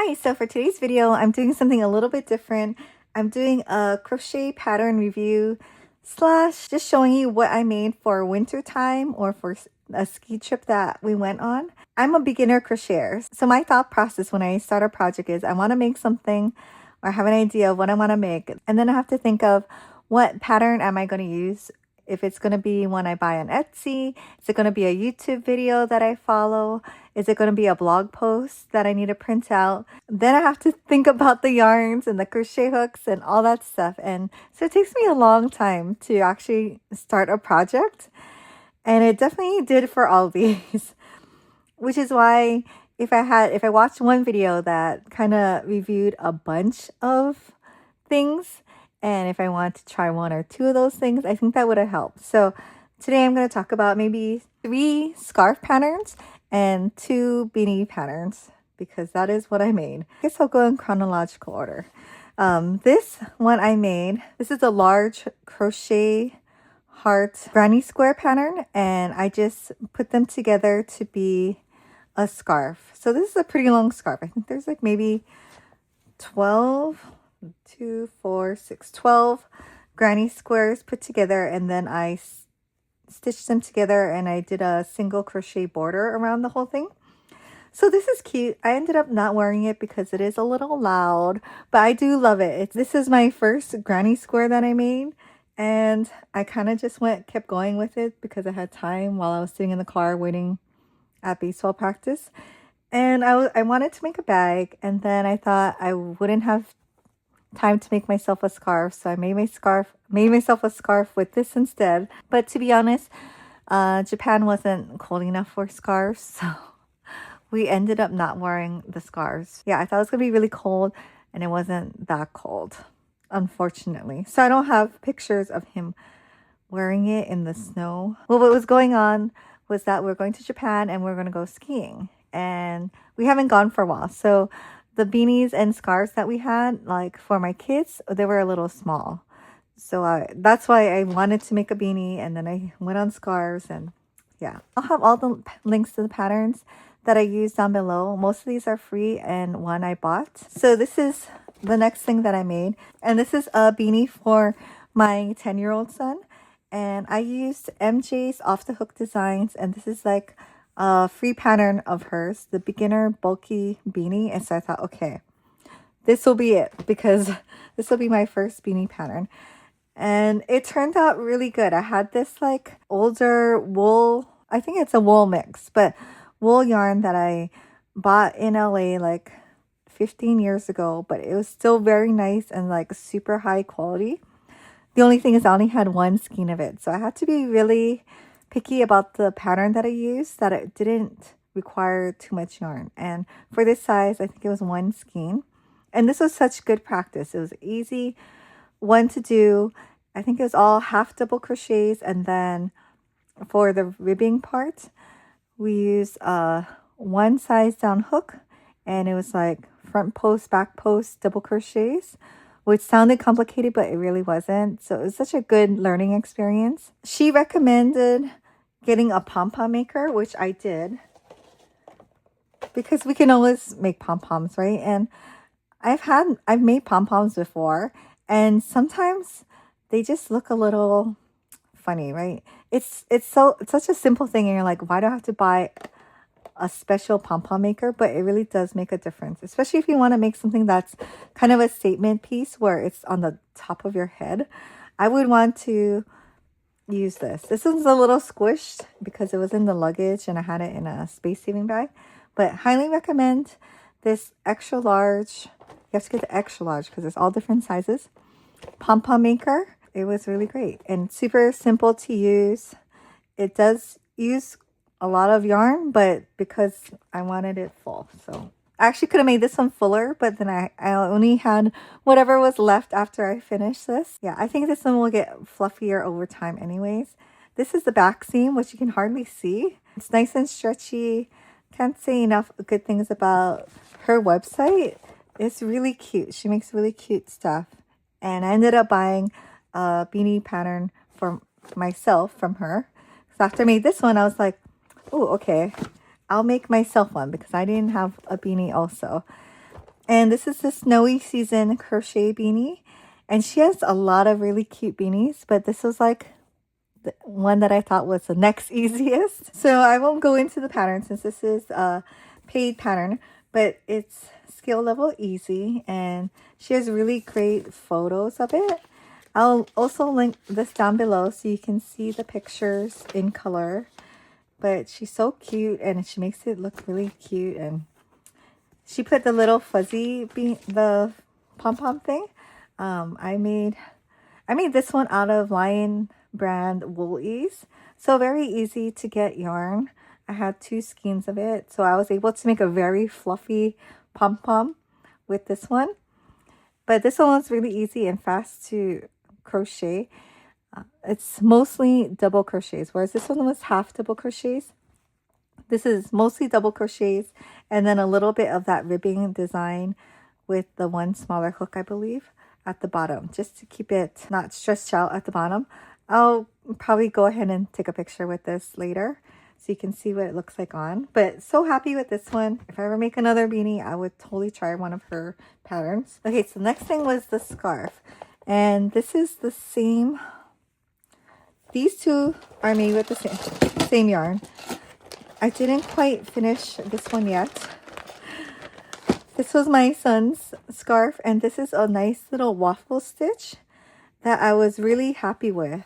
Hi, so for today's video, I'm doing something a little bit different. I'm doing a crochet pattern review slash just showing you what I made for winter time or for a ski trip that we went on. I'm a beginner crocheter, so my thought process when I start a project is I want to make something or have an idea of what I want to make, and then I have to think of what pattern am I going to use. If it's going to be one I buy on Etsy, is it going to be a YouTube video that I follow? Is it going to be a blog post that I need to print out? Then I have to think about the yarns and the crochet hooks and all that stuff. And so it takes me a long time to actually start a project. And it definitely did for all these, which is why if I watched one video that kind of reviewed a bunch of things, and if I want to try one or two of those things, I think that would have helped. So today I'm going to talk about maybe 3 scarf patterns and 2 beanie patterns, because that is what I made. I guess I'll go in chronological order. This one I made, this is a large crochet heart granny square pattern, and I just put them together to be a scarf. So this is a pretty long scarf. I think there's like maybe 12 granny squares put together, and then I stitched them together and I did a single crochet border around the whole thing. So this is cute. I ended up not wearing it because it is a little loud, but I do love it. This is my first granny square that I made, and I kind of just kept going with it because I had time while I was sitting in the car waiting at baseball practice. And I wanted to make a bag, and then I thought I wouldn't have time to make myself a scarf, so I made myself a scarf with this instead. But to be honest, Japan wasn't cold enough for scarves, so we ended up not wearing the scarves. Yeah, I thought it was gonna be really cold, and it wasn't that cold, unfortunately. So I don't have pictures of him wearing it in the snow. Well, what was going on was that we're going to Japan and we're gonna go skiing, and we haven't gone for a while. So the beanies and scarves that we had, like for my kids, they were a little small. So that's why I wanted to make a beanie, and then I went on scarves, and yeah. I'll have all the links to the patterns that I used down below. Most of these are free and one I bought. So this is the next thing that I made, and this is a beanie for my 10-year-old son. And I used MJ's Off the Hook Designs, and this is like a free pattern of hers, the beginner bulky beanie. And so I thought, okay, this will be it, because this will be my first beanie pattern. And it turned out really good. I had this like older wool, I think it's a wool mix, but wool yarn that I bought in LA like 15 years ago, but it was still very nice and like super high quality. The only thing is I only had one skein of it, so I had to be really picky about the pattern that I used, that it didn't require too much yarn. And for this size, I think it was 1 skein. And this was such good practice. It was easy one to do. I think it was all half double crochets, and then for the ribbing part, we used a 1 size down hook, and it was like front post, back post, double crochets, which sounded complicated, but it really wasn't. So it was such a good learning experience. She recommended getting a pom-pom maker, which I did, because we can always make pom-poms, right? And I've made pom-poms before, and sometimes they just look a little funny, right? It's such a simple thing, and you're like, why do I have to buy a special pom-pom maker? But it really does make a difference, especially if you want to make something that's kind of a statement piece where it's on the top of your head. I would want to use this. This one's a little squished because it was in the luggage and I had it in a space-saving bag, but highly recommend this extra large. You have to get the extra large because it's all different sizes. Pom-pom maker. It was really great and super simple to use. It does use a lot of yarn, but because I wanted it full, so I actually could have made this one fuller, but then I only had whatever was left after I finished this. Yeah, I think this one will get fluffier over time anyways. This is the back seam, which you can hardly see. It's nice and stretchy. Can't say enough good things about her website. It's really cute. She makes really cute stuff. And I ended up buying a beanie pattern for myself from her. So after I made this one, I was like, oh, okay, I'll make myself one because I didn't have a beanie also. And this is the Snowy Season Crochet Beanie. And she has a lot of really cute beanies, but this was like the one that I thought was the next easiest. So I won't go into the pattern since this is a paid pattern, but it's skill level easy and she has really great photos of it. I'll also link this down below so you can see the pictures in color. But she's so cute and she makes it look really cute, and she put the little fuzzy the pom-pom thing. I made this one out of Lion brand woolies. So very easy to get yarn. I had 2 skeins of it. So I was able to make a very fluffy pom-pom with this one. But this one was really easy and fast to crochet. It's mostly double crochets, whereas this one was half double crochets. This is mostly double crochets and then a little bit of that ribbing design with the one smaller hook, I believe, at the bottom, just to keep it not stretched out at the bottom. I'll probably go ahead and take a picture with this later so you can see what it looks like on. But so happy with this one. If I ever make another beanie, I would totally try one of her patterns. Okay, so next thing was the scarf. And this is the same. These two are made with the same yarn. I didn't quite finish this one yet. This was my son's scarf, and this is a nice little waffle stitch that I was really happy with.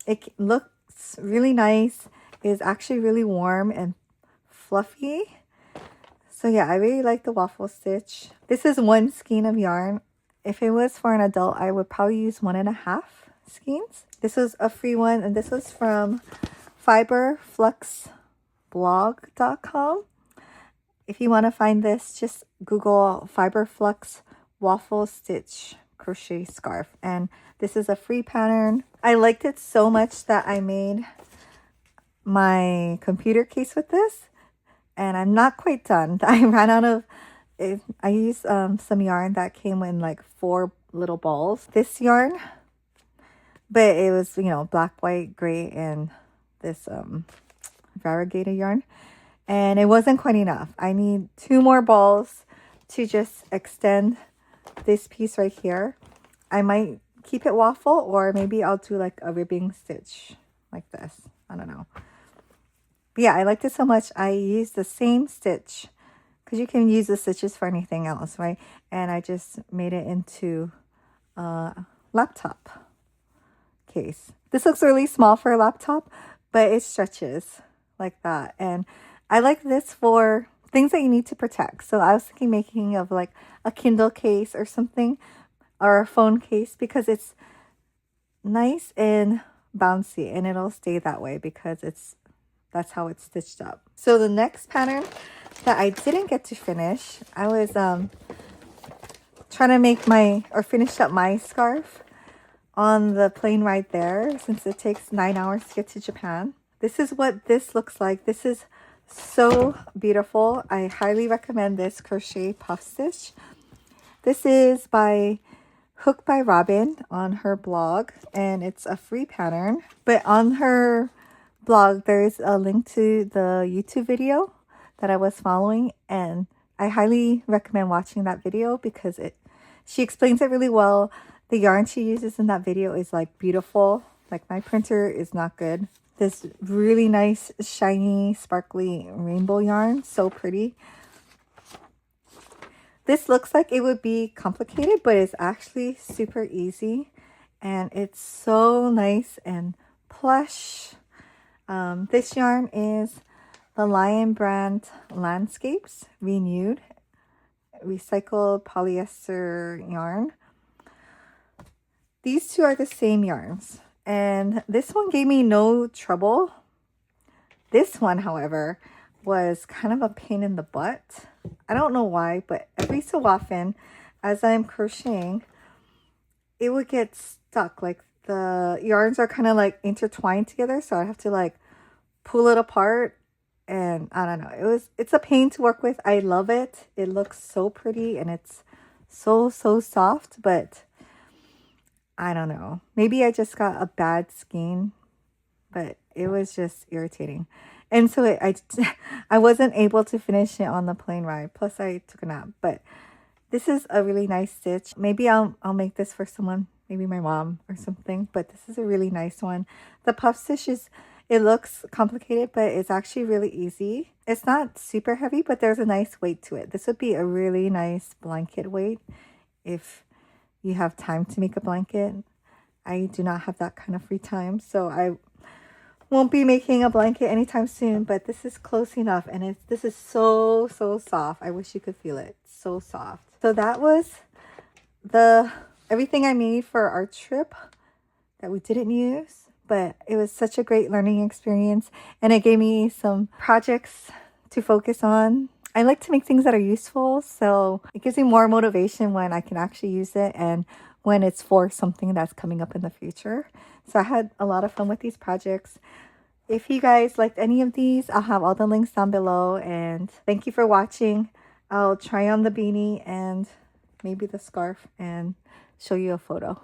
It looks really nice. It's actually really warm and fluffy. So yeah, I really like the waffle stitch. This is 1 skein of yarn. If it was for an adult, I would probably use 1.5 skeins. This was a free one, and this was from fiberfluxblog.com. If you want to find this, just Google Fiberflux waffle stitch crochet scarf, and this is a free pattern. I liked it so much that I made my computer case with this, and I'm not quite done. I ran out of it. I used some yarn that came in like 4 little balls. This yarn, but it was, you know, black, white, gray, and this variegated yarn, and it wasn't quite enough. I need 2 more balls to just extend this piece right here. I might keep it waffle, or maybe I'll do like a ribbing stitch like this. I don't know. But yeah, I liked it so much. I used the same stitch because you can use the stitches for anything else, right? And I just made it into a laptop case. This looks really small for a laptop, but it stretches like that. And I like this for things that you need to protect. So I was thinking making of like a Kindle case or something, or a phone case, because it's nice and bouncy and it'll stay that way because that's how it's stitched up. So the next pattern that I didn't get to finish, I was trying to make finish up my scarf on the plane ride there, since it takes 9 hours to get to Japan. This is what this looks like. This is so beautiful. I highly recommend this crochet puff stitch. This is by Hook by Robin on her blog, and it's a free pattern. But on her blog, there's a link to the YouTube video that I was following, and I highly recommend watching that video because she explains it really well. The yarn she uses in that video is like beautiful. Like, my printer is not good. This really nice, shiny, sparkly rainbow yarn. So pretty. This looks like it would be complicated, but it's actually super easy. And it's so nice and plush. This yarn is the Lion brand Landscapes Renewed recycled polyester yarn. These two are the same yarns, and this one gave me no trouble. This one, however, was kind of a pain in the butt. I don't know why, but every so often as I'm crocheting, it would get stuck. Like, the yarns are kind of like intertwined together, so I have to like pull it apart, and I don't know. It's a pain to work with. I love it. It looks so pretty and it's so soft, but I don't know. Maybe I just got a bad skein, but it was just irritating. And so I wasn't able to finish it on the plane ride. Plus I took a nap. But This is a really nice stitch. Maybe I'll make this for someone, maybe my mom or something, but this is a really nice one. The puff stitch is, it looks complicated, but it's actually really easy. It's not super heavy, but there's a nice weight to it. This would be a really nice blanket weight if you have time to make a blanket. I do not have that kind of free time, so I won't be making a blanket anytime soon, but this is close enough, and this is so soft. I wish you could feel it. So soft. So that was everything I made for our trip that we didn't use, but it was such a great learning experience, and it gave me some projects to focus on. I like to make things that are useful, so it gives me more motivation when I can actually use it and when it's for something that's coming up in the future. So I had a lot of fun with these projects. If you guys liked any of these, I'll have all the links down below, and thank you for watching. I'll try on the beanie and maybe the scarf and show you a photo.